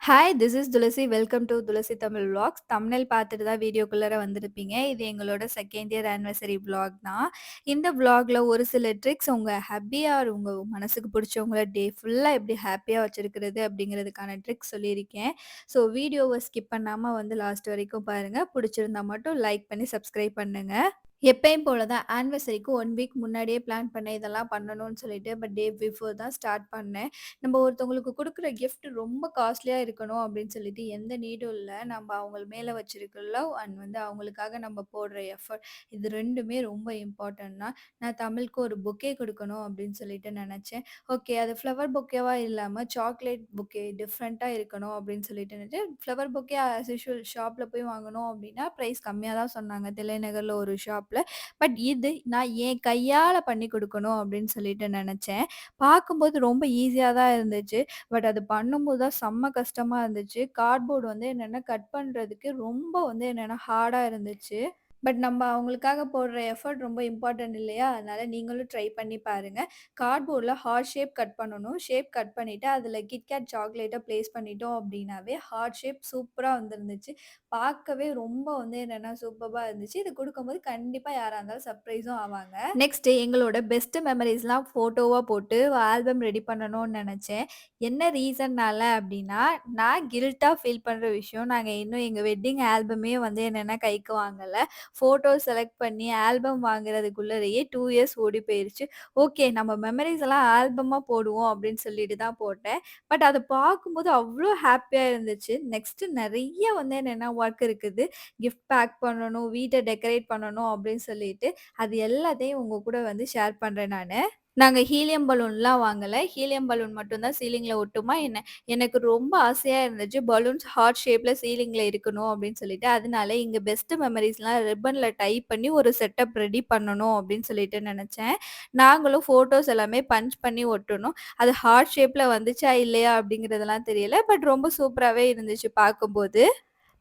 Hi, this is Tulasi. Welcome to Tulasi Tamil vlogs. Thumbnail பார்த்துட்டு தான் வீடியோக்குள்ளார வந்திருப்பீங்க. இது எங்களோட 2nd இயர் ஆனிவர்சரி விளாக் தான். இந்த விளாக்ல ஒரு சில ட்ரிக்ஸ் உங்க ஹேப்பியா உங்க மனசுக்கு பிடிச்சவங்கள டே ஃபுல்லா எப்படி ஹேப்பியா வச்சிருக்கிறது அப்படிங்கிறதுக்கான ட்ரிக்ஸ் சொல்லியிருக்கேன். ஸோ வீடியோவ ஸ்கிப் பண்ணாம வந்து லாஸ்ட் வரைக்கும் பாருங்க. பிடிச்சிருந்தா மட்டும் லைக் பண்ணி சப்ஸ்கிரைப் பண்ணுங்க. எப்பயும் போல தான் ஆனிவர்சரிக்கு 1 வீக் முன்னாடியே பிளான் பண்ணேன். இதெல்லாம் பண்ணணும்னு சொல்லிட்டு. பட் டே பிஃபோர் தான் ஸ்டார்ட் பண்ணேன். நம்ம ஒருத்தவங்களுக்கு குடுக்குற கிஃப்ட் ரொம்ப காஸ்ட்லியா இருக்கணும் அப்படின்னு சொல்லிட்டு எந்த நீடும் இல்ல. நம்ம அவங்க மேல வச்சிருக்க லவ் அண்ட் வந்து அவங்களுக்காக நம்ம போடுற எஃபர்ட் இது 2மே ரொம்ப இம்பார்ட்டன்ட் தான். நான் தமிழுக்கு ஒரு பொக்கே குடுக்கணும் அப்படின்னு சொல்லிட்டு நெனச்சேன். ஓகே அது ஃப்ளவர் பொக்கேவா இல்லாம சாக்லேட் பொக்கே டிஃப்ரெண்ட்டா இருக்கணும் அப்படின்னு சொல்லிட்டு ஃப்ளவர் பொக்கே ஆஸ் யூசுவல் ஷாப்ல போய் வாங்கணும் அப்படின்னா பிரைஸ் கம்மியா தான் சொன்னாங்க. தில்லைநகர்ல ஒரு ஷாப்ல. பட் இது நான் என் கையால பண்ணி குடுக்கணும் அப்படின்னு சொல்லிட்டு நெனச்சேன். பார்க்கும்போது ரொம்ப ஈஸியா தான் இருந்துச்சு. பட் அது பண்ணும்போது தான் செம்ம கஷ்டமா இருந்துச்சு. கார்ட்போர்ட் வந்து என்னன்னா கட் பண்றதுக்கு ரொம்ப வந்து என்னன்னா ஹார்டா இருந்துச்சு. பட் நம்ம அவங்களுக்காக போடுற எஃபோர்ட் ரொம்ப இம்பார்ட்டன்ட் இல்லையா? அதனால நீங்களும் ட்ரை பண்ணி பாருங்க. கார்ட்போர்ட்ல ஹார்ட் ஷேப் கட் பண்ணணும். ஷேப் கட் பண்ணிட்டு அதில கிட்கேட் சாக்லேட்ட பிளேஸ் பண்ணிட்டோம் அப்படின்னாவே ஹார்ட் ஷேப் சூப்பரா வந்திருந்துச்சு. பார்க்கவே ரொம்ப வந்து என்னன்னா சூப்பர்பா இருந்துச்சு. இது குடுக்கும்போது கண்டிப்பா யாரா இருந்தாலும் சர்ப்ரைஸும் ஆவாங்க. நெக்ஸ்ட் எங்களோட பெஸ்ட் மெமரீஸ்லாம் ஃபோட்டோவா போட்டு ஆல்பம் ரெடி பண்ணணும்னு நெனச்சேன். என்ன ரீசன்னால அப்டின்னா, நான் கில்ட்டா ஃபீல் பண்ற விஷயம், நாங்க இன்னும் எங்க வெட்டிங் ஆல்பமே வந்து என்னன்னா கைக்கு வாங்கல. ஃபோட்டோ செலக்ட் பண்ணி ஆல்பம் வாங்குறதுக்குள்ளறயே 2 இயர்ஸ் ஓடி போயிருச்சு. ஓகே நம்ம மெமரீஸ் எல்லாம் ஆல்பமா போடுவோம் அப்டின்னு சொல்லிட்டு தான் போட்டேன். பட் அத பார்க்கும்போது அவ்ளோ ஹேப்பியா இருந்துச்சு. நெக்ஸ்ட் நெறைய வந்து என்னன்னா ஒர்க் இருக்குது. கிஃப்ட் பேக் பண்ணணும், வீட்ட டெக்கரேட் பண்ணணும் அப்டின்னு சொல்லிட்டு, அது எல்லாத்தையும் உங்க கூட வந்து ஷேர் பண்றேன் நானு. நாங்க ஹீலியம் பலூன்லாம் வாங்கல. ஹீலியம் பலூன் மட்டும் தான் சீலிங்ல ஒட்டுமா என்ன? எனக்கு ரொம்ப ஆசையா இருந்துச்சு. பலூன்ஸ் ஹார்ட் ஷேப்ல சீலிங்ல இருக்கணும் அப்படின்னு சொல்லிட்டு. அதனால எங்க பெஸ்ட் மெமரீஸ்லாம் ரிப்பன்ல டை பண்ணி ஒரு செட்டப் ரெடி பண்ணணும் அப்படின்னு சொல்லிட்டு நெனச்சேன். நாங்களும் ஃபோட்டோஸ் எல்லாமே பஞ்ச் பண்ணி ஒட்டுனோம். அது ஹார்ட் ஷேப்ல வந்துச்சா இல்லையா அப்படிங்கிறதெல்லாம் தெரியல. பட் ரொம்ப சூப்பராவே இருந்துச்சு பார்க்கும்போது.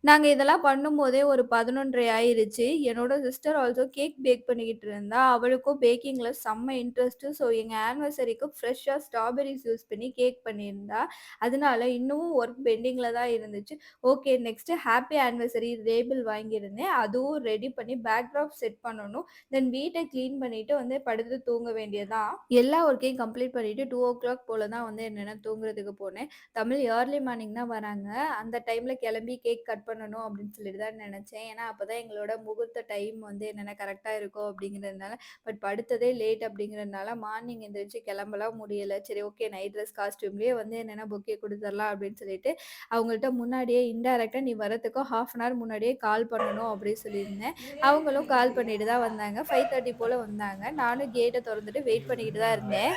நாங்க இதெல்லாம் பண்ணும்போதே ஒரு 11:30 ஆயிருச்சு. என்னோட சிஸ்டர் ஆல்சோ கேக் பேக் பண்ணிக்கிட்டு இருந்தா. அவளுக்கும் பேக்கிங்ல செம்ம இன்ட்ரெஸ்ட்டு. ஸோ எங்க ஆனிவர்சரிக்கு ஃப்ரெஷ்ஷா ஸ்ட்ராபெர்ரிஸ் யூஸ் பண்ணி கேக் பண்ணியிருந்தா. அதனால இன்னமும் ஒர்க் பெண்டிங்ல தான் இருந்துச்சு. Okay next happy anniversary label வாங்கியிருந்தேன். அதுவும் ரெடி பண்ணி பேக்ட்ராப் செட் பண்ணணும். தென் வீட்ட கிளீன் பண்ணிட்டு வந்து படுத்து தூங்க வேண்டியது தான். எல்லா ஒர்க்கையும் கம்ப்ளீட் பண்ணிட்டு 2:00 போல தான் வந்து என்னன்னா தூங்குறதுக்கு போனேன். தமிழ் ஏர்லி மார்னிங் தான் வராங்க. அந்த டைம்ல கிளம்பி கேக் கட் பண்ணணும் அப்படின்னு சொல்லிட்டு தான் நினைச்சேன். ஏன்னா, அப்பதான் எங்களோட முகூர்த்த டைம் வந்து என்னன்னா கரெக்ட்டா இருக்கும் அப்படிங்கிறதுனால. பட் படுத்ததே லேட் அப்படிங்கிறதுனால மார்னிங் எந்திரிச்சு கிளம்பலாம் முடியல. சரி ஓகே நைட் ட்ரெஸ் காஸ்டியூம்லயே வந்து என்னன்னா பொக்கே குடுத்துரலாம் அப்படின்னு சொல்லிட்டு, அவங்கள்ட்ட முன்னாடியே இன்டைரக்ட்டா நீ வரதுக்கு 1/2 அன் ஹவர் முன்னாடியே கால் பண்ணணும் அப்படின்னு சொல்லியிருந்தேன். அவங்களும் கால் பண்ணிட்டு தான் வந்தாங்க. 5:30 போல வந்தாங்க. நானும் கேட்ட தொறந்துட்டு வெயிட் பண்ணிக்கிட்டு தான் இருந்தேன்.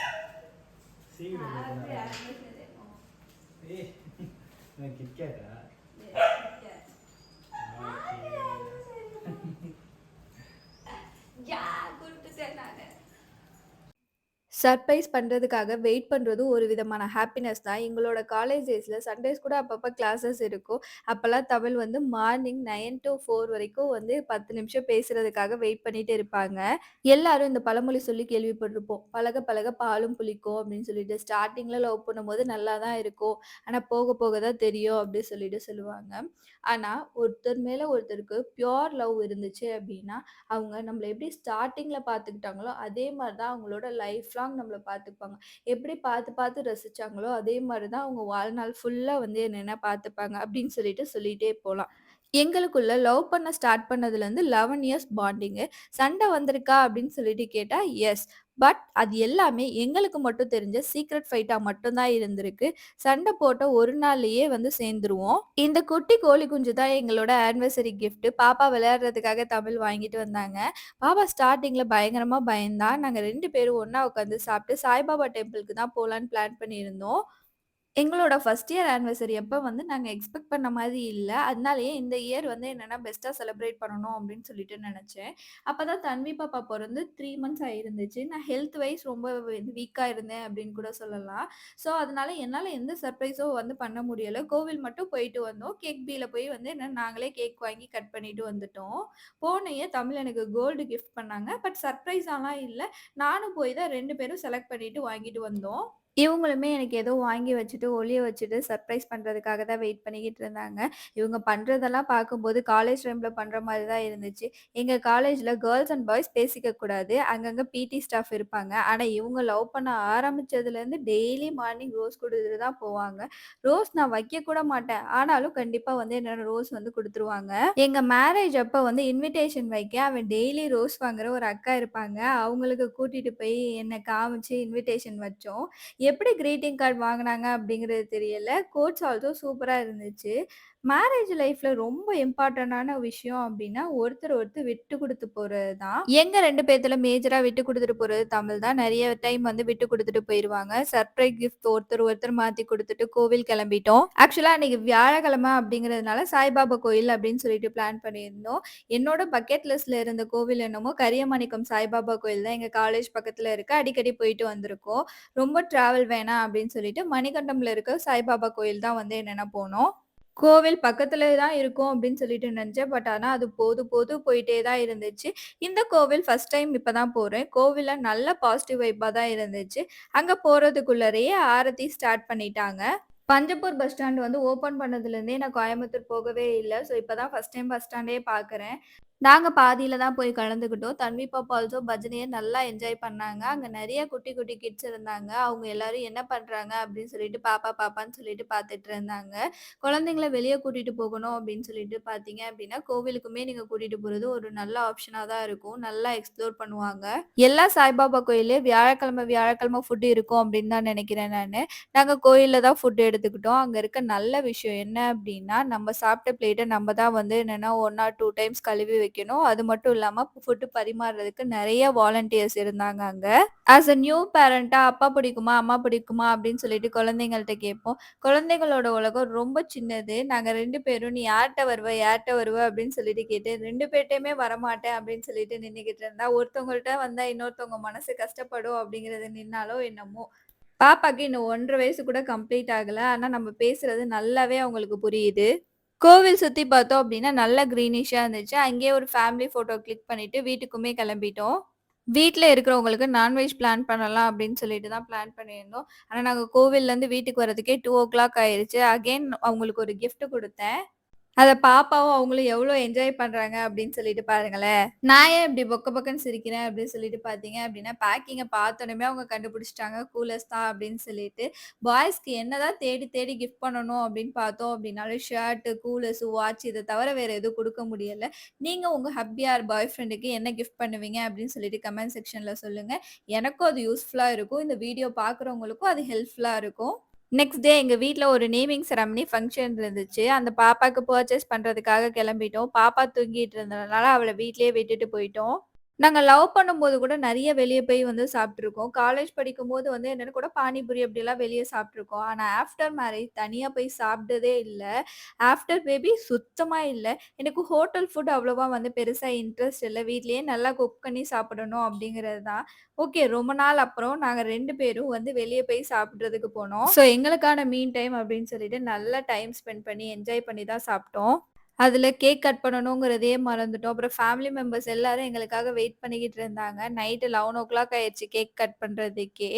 ఏ కిట్ క్యాటా சர்ப்ரைஸ் பண்றதுக்காக வெயிட் பண்றது ஒரு விதமான ஹாப்பினஸ் தான். எங்களோட காலேஜ் டேஸ்ல சண்டேஸ் கூட அப்பப்ப கிளாஸஸ் இருக்கும். அப்பலாம் தமிழ் வந்து மார்னிங் 9 டூ 4 வரைக்கும் வந்து 10 நிமிஷம் பேசுறதுக்காக வெயிட் பண்ணிட்டு இருப்பாங்க. எல்லாரும் இந்த பழமொழி சொல்லி கேள்விப்பட்டிருப்போம். "பழக பழக பாலும் புளிக்கும்" அப்படின்னு சொல்லிட்டு. ஸ்டார்ட்டிங்ல லவ் பண்ணும்போது நல்லா தான் இருக்கும். ஆனா போக போக தான் தெரியும் அப்படின்னு சொல்லிட்டு சொல்லுவாங்க. ஆனா ஒருத்தர் மேல ஒருத்தருக்கு பியூர் லவ் இருந்துச்சு அப்படின்னா, அவங்க நம்மள எப்படி ஸ்டார்ட்டிங்ல பார்த்துக்கிட்டாங்களோ, அதே மாரி தான் அவங்களோட லைஃப் லாங் நம்மள பார்த்துப்பாங்க. எப்படி பார்த்து பார்த்து ரசிச்சாங்களோ, அதே மாரி தான் அவங்க வாழ்நாள் ஃபுல்லா வந்து என்னன்னா பார்த்துப்பாங்க அப்படின்னு சொல்லிட்டு சொல்லிட்டே போலாம். எங்களுக்குள்ள லவ் பண்ண ஸ்டார்ட் பண்ணதுலேருந்து 11 இயர்ஸ் பாண்டிங்கு. சண்டை வந்திருக்கா அப்படின்னு சொல்லிட்டு கேட்டா, எஸ். பட் அது எல்லாமே எங்களுக்கு மட்டும் தெரிஞ்ச சீக்ரெட் ஃபைட்டா மட்டும் தான் இருந்திருக்கு. சண்டை போட்ட ஒரு நாள்லயே வந்து சேர்ந்துருவோம். இந்த குட்டி கோழி குஞ்சு தான் எங்களோட ஆனிவர்சரி கிஃப்ட். பாப்பா விளையாடுறதுக்காக தமிழ் வாங்கிட்டு வந்தாங்க. பாப்பா ஸ்டார்ட்டிங்ல பயங்கரமா பயந்தா. நாங்க 2 பேரும் ஒண்ணா உட்காந்து சாப்பிட்டு சாய்பாபா டெம்பிளுக்கு தான் போலான்னு பிளான் பண்ணியிருந்தோம். எங்களோட ஃபர்ஸ்ட் இயர் ஆனிவர்சரி அப்ப வந்து நாங்க எக்ஸ்பெக்ட் பண்ண மாரி இல்ல. அதனாலயே இந்த இயர் வந்து என்னன்னா பெஸ்ட்டா செலிப்ரேட் பண்ணணும் அப்படின்னு சொல்லிட்டு நெனச்சேன். அப்பதான் தன்வி பாப்பா பொறந்து 3 மந்த்ஸ் ஆயிருந்துச்சு. நான் ஹெல்த் வைஸ் ரொம்ப வீக்கா இருந்தேன் அப்படின்னு கூட சொல்லலாம். ஸோ அதனால என்னால எந்த சர்ப்ரைஸும் வந்து பண்ண முடியல. கோவில் மட்டும் போயிட்டு வந்தோம். கேக் பீல போய் வந்து நாங்களே கேக் வாங்கி கட் பண்ணிட்டு வந்துட்டோம். போனயே தமிழ் எனக்கு கோல்டு கிஃப்ட் பண்ணாங்க. பட் சர்ப்ரைஸாலாம் இல்ல. நானும் போய் தான் 2 பேரும் செலக்ட் பண்ணிட்டு வாங்கிட்டு வந்தோம். இவங்களுமே எனக்கு ஏதோ வாங்கி வச்சுட்டு, ஒளிய வச்சுட்டு சர்ப்ரைஸ் பண்றதுக்காக தான் வெயிட் பண்ணிக்கிட்டு இருந்தாங்க. இவங்க பண்றதெல்லாம் பார்க்கும்போது காலேஜ் டைம்ல பண்ற மாரி தான் இருந்துச்சு. எங்க காலேஜ்ல கேர்ல்ஸ் அண்ட் பாய்ஸ் பேசிக்க கூடாது. அங்கங்க பிடி ஸ்டாஃப் இருப்பாங்க. ஆனா இவங்க லவ் பண்ண ஆரம்பிச்சதுலேருந்து டெய்லி மார்னிங் ரோஸ் குடுத்துட்டு தான் போவாங்க. ரோஸ் நான் வைக்க கூட மாட்டேன். ஆனாலும் கண்டிப்பா வந்து என்னோட ரோஸ் வந்து குடுத்துருவாங்க. எங்க மேரேஜ் அப்ப வந்து இன்விடேஷன் வைக்க அவன் டெய்லி ரோஸ் வாங்குற ஒரு அக்கா இருப்பாங்க. அவங்களுக்கு கூட்டிட்டு போய் என்ன காமிச்சு இன்விடேஷன் வச்சோம். எப்படி கிரீட்டிங் கார்ட் வாங்குனாங்க அப்படிங்கிறது தெரியல. கோட்ஸ் ஆல்சோ சூப்பரா இருந்துச்சு. மேரேஜ் லைஃப்ல ரொம்ப இம்பார்ட்டன்டான விஷயம் அப்படின்னா, ஒருத்தர் ஒருத்தர் விட்டு குடுத்து போறது தான். எங்க 2 பேத்துல மேஜரா விட்டு குடுத்துட்டு போறது தமிழ் தான். நெறைய டைம் வந்து விட்டு குடுத்துட்டு போயிருவாங்க. சர்ப்ரைஸ் கிஃப்ட் ஒருத்தர் ஒருத்தர் மாத்தி குடுத்துட்டு கோவில் கிளம்பிட்டோம். ஆக்சுவலா அன்னைக்கு வியாழக்கிழமை அப்படிங்கிறதுனால சாய்பாபா கோயில் அப்படின்னு சொல்லிட்டு பிளான் பண்ணியிருந்தோம். என்னோட பக்கெட் லிஸ்ட்ல இருந்த கோவில் என்னமோ கரியமாணிக்கம் சாய்பாபா கோயில் தான். எங்க காலேஜ் பக்கத்துல இருக்கு. அடிக்கடி போயிட்டு வந்திருக்கோம். ரொம்ப டிராவல் வேணாம் அப்படின்னு சொல்லிட்டு மணிகண்டம்ல இருக்க சாய்பாபா கோயில் தான் வந்து என்னன்னா போனோம். கோவில் பக்கத்திலே தான் இருக்கும் அப்படின்னு சொல்லிட்டு நெனச்சேன். பட் ஆனா அது போயிட்டே தான் இருந்துச்சு. இந்த கோவில் ஃபர்ஸ்ட் டைம் இப்ப தான் போறேன். கோவில்ல நல்ல பாசிட்டிவ் வைப்பா தான் இருந்துச்சு. அங்க போறதுக்குள்ளரயே ஆரத்தி ஸ்டார்ட் பண்ணிட்டாங்க. பஞ்சப்பூர் பஸ் ஸ்டாண்ட் வந்து ஓப்பன் பண்ணதுலேருந்தே நான் கோயம்புத்தூர் போகவே இல்ல. ஸோ இப்ப தான் ஃபர்ஸ்ட் டைம் பஸ் ஸ்டாண்டே பார்க்குறேன். நாங்க பாதியில தான் போய் கலந்துக்கிட்டோம். தன்வி பாப்பா ஆல்சோ பஜனைய நல்லா என்ஜாய் பண்ணாங்க. அங்க நெறைய குட்டி, குட்டி கிட்ஸ் இருந்தாங்க. அவங்க எல்லாரும் என்ன பண்றாங்க அப்படின்னு சொல்லிட்டு பாப்பான்னு சொல்லிட்டு பார்த்துட்டு இருந்தாங்க. குழந்தைங்கள வெளிய கூட்டிட்டு போகணும் அப்படின்னு சொல்லிட்டு பார்த்தீங்க அப்படின்னா, கோவிலுக்குமே நீங்க கூட்டிட்டு போறது ஒரு நல்ல ஆப்ஷனா தான் இருக்கும். நல்லா எக்ஸ்ப்ளோர் பண்ணுவாங்க. எல்லா சாய்பாபா கோயில்லயும் வியாழக்கிழமை ஃபுட் இருக்கும் அப்படின்னு தான் நெனைக்கிறேன் நானு. நாங்க கோயில்ல தான் ஃபுட் எடுத்துக்கிட்டோம். அங்க இருக்க நல்ல விஷயம் என்ன அப்படின்னா, நம்ம சாப்பிட்ட பிளேட்ட நம்ம தான் வந்து என்னன்னா 1 ஆர் 2 டைம்ஸ் கழுவி வைக்கணும். அது மட்டும் இல்லாம ஃபுட் பரிமாறுறதுக்கு நெறைய வாலண்டியர்ஸ் இருந்தாங்க அங்க. ஆஸ் அ நியூ பேரண்ட்டா அப்பா பிடிக்குமா, அம்மா பிடிக்குமா அப்படின்னு சொல்லிட்டு குழந்தைங்கள்ட்ட கேட்போம். குழந்தைகளோட உலகம் ரொம்ப சின்னது. நாங்க 2 பேரும் "நீ யார்ட்ட வருவ?" அப்படின்னு சொல்லிட்டு கேட்டு 2 பேர்ட்டயுமே வரமாட்டேன் அப்படின்னு சொல்லிட்டு நின்னுகிட்டு இருந்தா, ஒருத்தவங்கள்ட்ட வந்தா இன்னொருத்தவங்க மனசு கஷ்டப்படும் அப்படிங்கிறது நின்னாலோ என்னமோ! பாப்பாக்கு இன்னும் 1 1/2 வயசு கூட கம்ப்ளீட் ஆகல. ஆனா நம்ம பேசுறது நல்லாவே அவங்களுக்கு புரியுது. கோவில் சுத்தி பார்த்தோம் அப்டின்னா, நல்லா கிரீனிஷா இருந்துச்சு. அங்கேயே ஒரு ஃபேமிலி ஃபோட்டோ கிளிக் பண்ணிட்டு வீட்டுக்குமே கிளம்பிட்டோம். வீட்ல இருக்கிறவங்களுக்கு நான்வெஜ் பிளான் பண்ணலாம் அப்டின்னு சொல்லிட்டு தான் பிளான் பண்ணியிருந்தோம். ஆனா நாங்க கோவில்லருந்து வீட்டுக்கு வரதுக்கே 2:00 ஆயிருச்சு. அகைன் அவங்களுக்கு ஒரு கிஃப்ட் குடுத்தேன். அத பாப்பாவும் அவங்களும் எவ்ளோ என்ஜாய் பண்றாங்க அப்டின்னு சொல்லிட்டு பாருங்களேன். நான் ஏன் இப்டி பொக்க பொக்கன்னு சிரிக்கிறேன் அப்டின்னு சொல்லிட்டு பார்த்தீங்க அப்டின்னா, பேக்கிங்க பார்த்தோனமே அவங்க கண்டுபிடிச்சுட்டாங்க. கூலர்ஸ் தான் அப்டின்னு சொல்லிட்டு. பாய்ஸ்க்கு என்னதான் தேடி தேடி கிஃப்ட் பண்ணணும் அப்டின்னு பார்த்தோம் அப்டின்னாலும், ஷர்ட், கூலர்ஸ், வாட்ச் இத தவிர வேற எதுவும் குடுக்க முடியல. நீங்க உங்க ஹப்பி ஆர் பாய் ஃப்ரெண்டுக்கு என்ன கிஃப்ட் பண்ணுவீங்க அப்டின்னு சொல்லிட்டு கமெண்ட் செக்ஷன்ல சொல்லுங்க. எனக்கும் அது யூஸ்ஃபுல்லா இருக்கும். இந்த வீடியோ பார்க்குறவங்களுக்கும் அது ஹெல்ப்ஃபுல்லா இருக்கும். நெக்ஸ்ட் டே எங்க வீட்ல ஒரு நேமிங் செரமனி ஃபங்ஷன் இருந்துச்சு. அந்த பாப்பாக்கு பர்ச்சேஸ் பண்றதுக்காக கெளம்பிட்டோம். பாப்பா தூங்கிட்டு இருந்ததுனால அவள வீட்லயே விட்டுட்டு போயிட்டோம். நாங்க லவ் பண்ணும்போது கூட நெறைய வெளிய போய் வந்து சாப்ட்டுருக்கோம். காலேஜ் படிக்கும்போது வந்து என்னன்னா கூட பானிபூரி அப்படிலாம் வெளிய சாப்ட்டுருக்கோம். ஆனா ஆஃப்டர் மேரேஜ் தனியா போய் சாப்ட்டதே இல்ல. ஆஃப்டர் பேபி சுத்தமா இல்ல. எனக்கு ஹோட்டல் ஃபுட் அவ்வளவா வந்து பெருசா இன்ட்ரெஸ்ட் இல்ல. வீட்லயே நல்லா குக் பண்ணி சாப்பிடணும் அப்படிங்கிறது தான். ஓகே. ரொம்ப நாள் அப்புறம் நாங்க 2 பேரும் வந்து வெளிய போய் சாப்பிடுறதுக்கு போனோம். ஸோ எங்களுக்கான மீன் டைம் அப்படின்னு சொல்லிட்டு நல்லா டைம் ஸ்பெண்ட் பண்ணி என்ஜாய் பண்ணி தான் சாப்பிட்டோம். அதுல கேக் கட் பண்ணணுங்கிறதையே மறந்துட்டோம். அப்புறம் ஃபேமிலி மெம்பர்ஸ் எல்லாரும் எங்களுக்காக வெயிட் பண்ணிக்கிட்டு இருந்தாங்க. நைட் 11:00 ஆயிருச்சு கேக் கட் பண்றதுக்கே.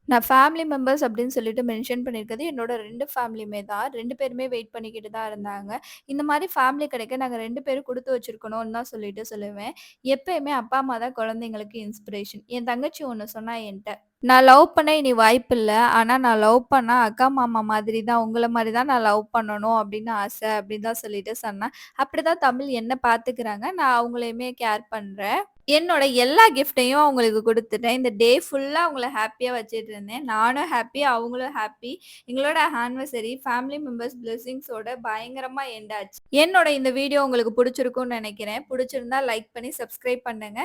நான் ஃபேமிலி மெம்பர்ஸ் அப்படின்னு சொல்லிட்டு மென்ஷன் பண்ணியிருக்கிறது என்னோட 2 ஃபேமிலியுமே தான். 2 பேருமே வெயிட் பண்ணிக்கிட்டு தான் இருந்தாங்க. இந்த மாரி ஃபேமிலி கிடைக்க நாங்க 2 பேரும் குடுத்து வச்சிருக்கணும்னு தான் சொல்லிட்டு சொல்லுவேன். எப்பயுமே அப்பா, அம்மா தான் குழந்தைங்களுக்கு இன்ஸ்பிரேஷன். என் தங்கச்சி ஒண்ணு சொன்னா என்ட்ட. "நான் லவ் பண்ண இனி வாய்ப்பில்ல. ஆனா நான் லவ் பண்ணா அக்கா, மாமா மாதிரி தான் உங்கள மாரி தான் நான் லவ் பண்ணணும் அப்படின்னு ஆசை" அப்படின்னு தான் சொல்லிட்டு சொன்னா. அப்படிதான் தமிழ் என்ன பார்த்துக்கிறாங்க. நான் அவங்களையுமே கேர் பண்றேன். என்னோட எல்லா கிஃப்ட்டையும் அவங்களுக்கு குடுத்துட்டேன். இந்த டே ஃபுல்லா அவங்கள ஹேப்பியா வச்சுட்டு இருந்தேன். நானும் ஹேப்பி, அவங்களும் ஹேப்பி. எங்களோட ஆனிவர்சரி ஃபேமிலி மெம்பர்ஸ் பிளெஸ்ஸிங்ஸோட பயங்கரமா எண்ட் ஆச்சு. என்னோட இந்த வீடியோ உங்களுக்கு புடிச்சிருக்கும்னு நெனைக்கிறேன். புடிச்சிருந்தா லைக் பண்ணி சப்ஸ்கிரைப் பண்ணுங்க.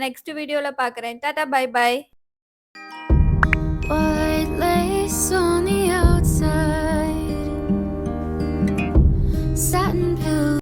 நெக்ஸ்ட் வீடியோல பார்க்குறேன். Tata, bye by.